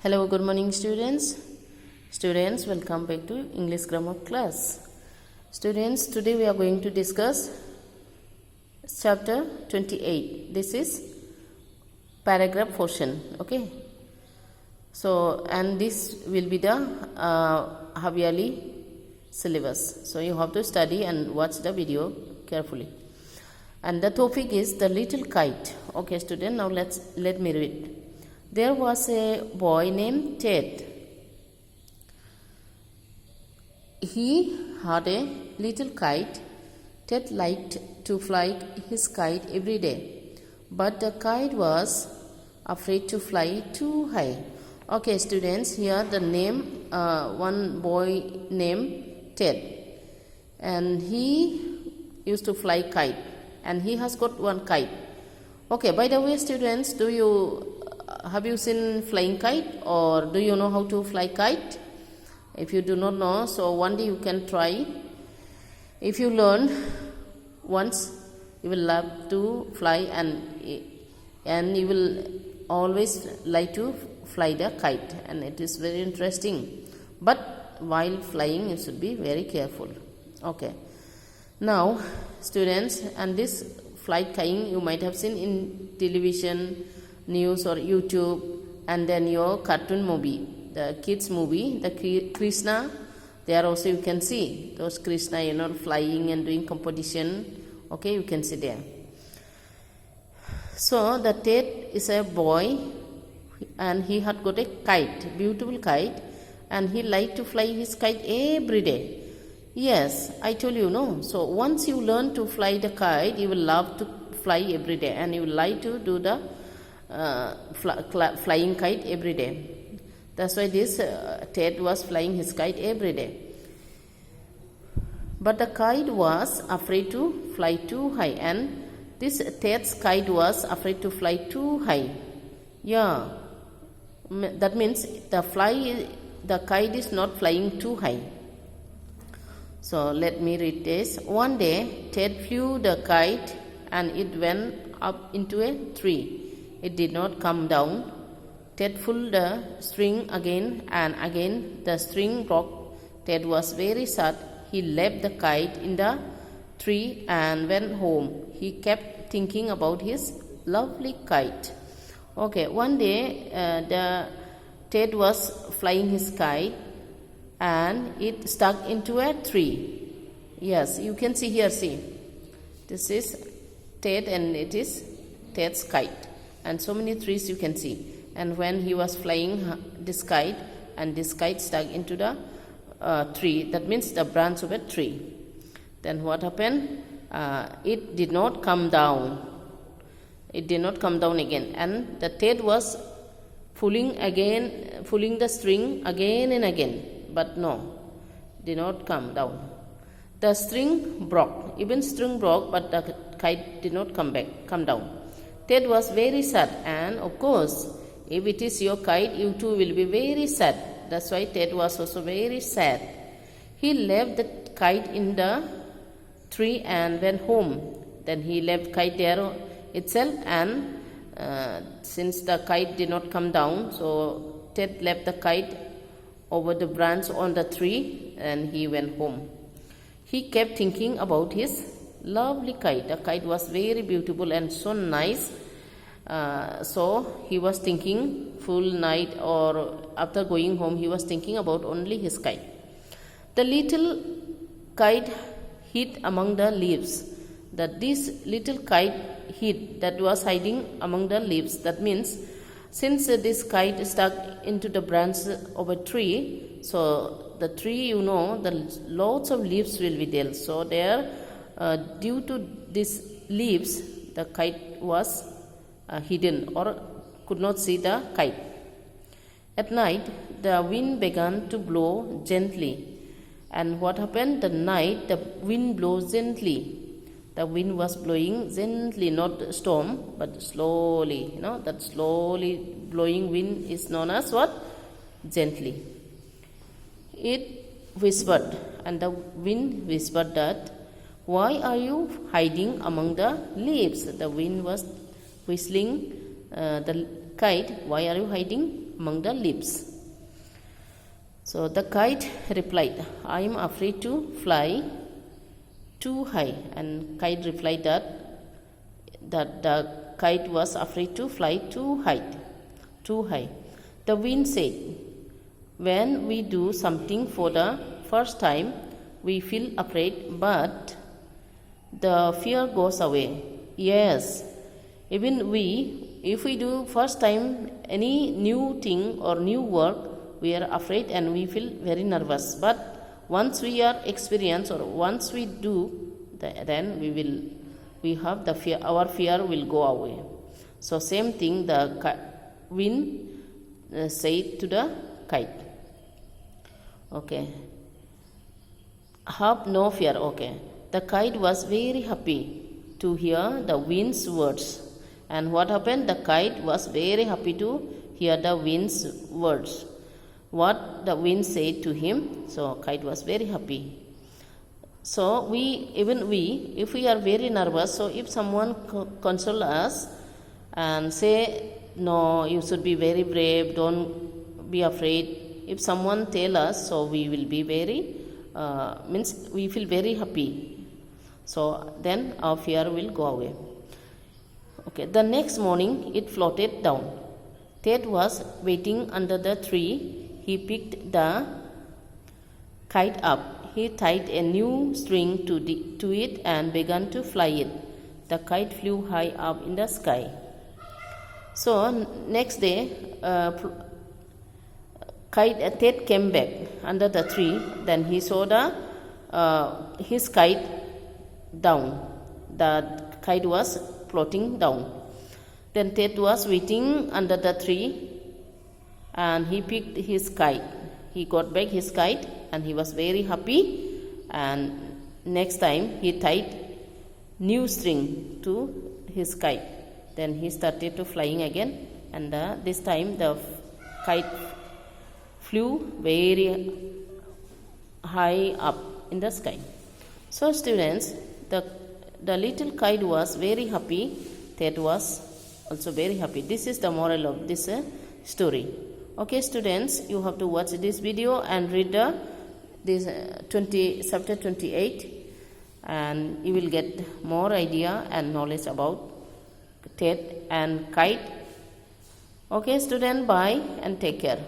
Hello, good morning students. Students, welcome back to English grammar class. Students, today we are going to discuss chapter 28. This is paragraph portion, okay? So, and this will be the half-yearly syllabus. So, you have to study and watch the video carefully. And the topic is the little kite. Okay, student, now let me read. There was a boy named Ted. He had a little kite. Ted liked to fly his kite every day, but the kite was afraid to fly too high. Okay, students, here the name, one boy named Ted, and he used to fly kite, and he has got one kite. Okay, by the way, students, have you seen flying kite, or do you know how to fly kite? If you do not know, so one day you can try. If you learn once, you will love to fly, and you will always like to fly the kite, and it is very interesting. But while flying, you should be very careful. Okay. Now, students, and this flight kite you might have seen in television, news or YouTube, and then your cartoon movie, the kids movie, the Krishna, there also you can see those Krishna, flying and doing competition. Okay, you can see there. So the Ted is a boy, and he had got a kite, beautiful kite, and he liked to fly his kite every day. Yes, I told you, no. So once you learn to fly the kite, you will love to fly every day, and you will like to do the flying kite every day. That's why this Ted was flying his kite every day. But the kite was afraid to fly too high, and this Ted's kite was afraid to fly too high. Yeah, that means the kite is not flying too high. So let me read this. One day, Ted flew the kite, and it went up into a tree. It did not come down. Ted pulled the string again, and again the string broke. Ted was very sad. He left the kite in the tree and went home. He kept thinking about his lovely kite. Okay, one day Ted was flying his kite, and it stuck into a tree. Yes, you can see here, see. This is Ted, and it is Ted's kite. And so many trees you can see. And when he was flying this kite, and this kite stuck into the tree, that means the branch of a tree. Then what happened? It did not come down. It did not come down again. And the Ted was pulling the string again and again. But no, did not come down. The string broke. Even string broke, but the kite did not come down. Ted was very sad, and of course, if it is your kite, you too will be very sad. That's why Ted was also very sad. He left the kite in the tree and went home. Then he left kite there itself, and since the kite did not come down, so Ted left the kite over the branch on the tree, and he went home. He kept thinking about his lovely kite. The kite was very beautiful and so nice. So he was thinking full night, or after going home, he was thinking about only his kite. The little kite hid among the leaves. This little kite hid, that was hiding among the leaves. That means, since this kite stuck into the branch of a tree, so the tree, the lots of leaves will be there. So there, due to these leaves, the kite was hidden, or could not see the kite. At night, the wind began to blow gently. And what happened? The night, the wind blows gently. The wind was blowing gently, not storm, but slowly. That slowly blowing wind is known as what? Gently. It whispered, and the wind whispered that, "Why are you hiding among the leaves?" The wind was whistling the kite, "Why are you hiding among the leaves. So the kite replied, I am afraid to fly too high. And kite replied that the kite was afraid to fly too high. The wind said, when we do something for the first time, we feel afraid, but the fear goes away. Yes, even if we do first time any new thing or new work, we are afraid and we feel very nervous. But once we are experienced or once we do, then we have the fear. Our fear will go away. So same thing the wind said to the kite. Okay. Have no fear. Okay. The kite was very happy to hear the wind's words. And what happened? The kite was very happy to hear the wind's words. What the wind said to him. So kite was very happy. So if we are very nervous, so if someone console us and say, no, you should be very brave, don't be afraid. If someone tell us, so we will be very, we feel very happy. So then our fear will go away. Okay, the next morning it floated down. Ted was waiting under the tree. He picked the kite up. He tied a new string to it and began to fly it. The kite flew high up in the sky. So next day, Ted came back under the tree. Then he saw his kite down. The kite was floating down. Then Ted was waiting under the tree and he picked his kite. He got back his kite and he was very happy. And next time he tied new string to his kite. Then he started to flying again, and this time the kite flew very high up in the sky. So students, the little kite was very happy. Ted was also very happy. This is the moral of this story. Okay students, you have to watch this video and read this chapter 28, and you will get more idea and knowledge about Ted and kite. Okay student, bye and take care.